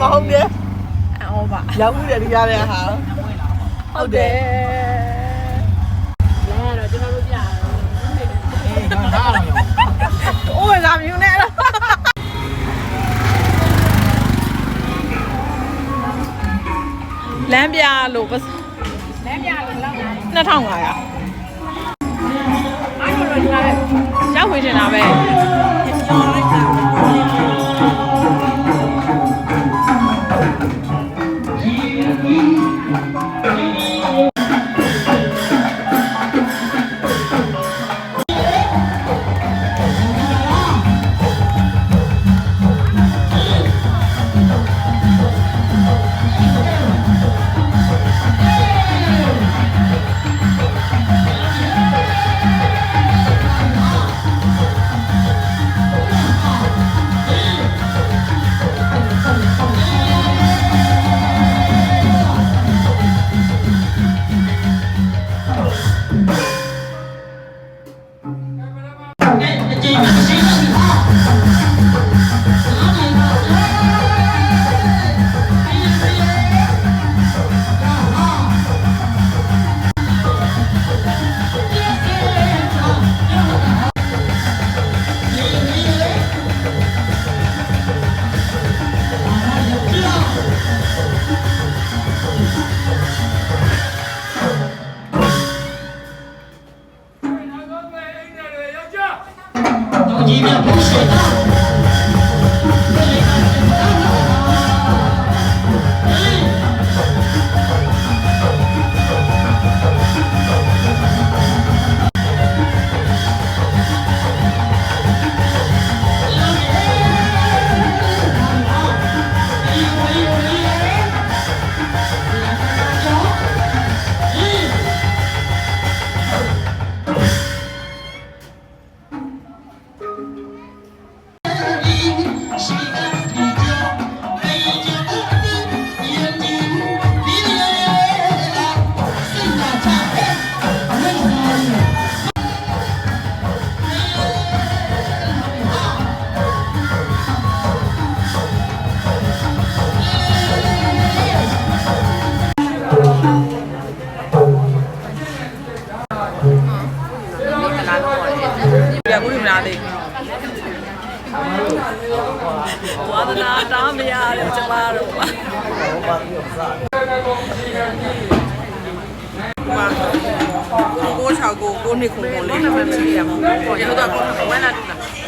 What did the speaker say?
မဟုတ်တယ် အော်ပါ ရောက်မှုတယ်ဒီရတဲ့ဟာဟုတ်တယ် လဲတော့ကျွန်တော်တို့ပြရအောင် အေးဒါဟာလား အိုးလာမြူနေလားလမ်းပြလို့လမ်းပြလို့လောက်2500အားလို့ဒီမှာပဲရောက်ဝင်နေတာပဲပြန်ဘူးမလားသေးဝါဒနာတားမရတယ်ကျမတို့ပါကို6ကို9ခုကိုလေးနာမည်မသိရဘူးပေါ်ရတော့ကိုဝမ်းလာတူလား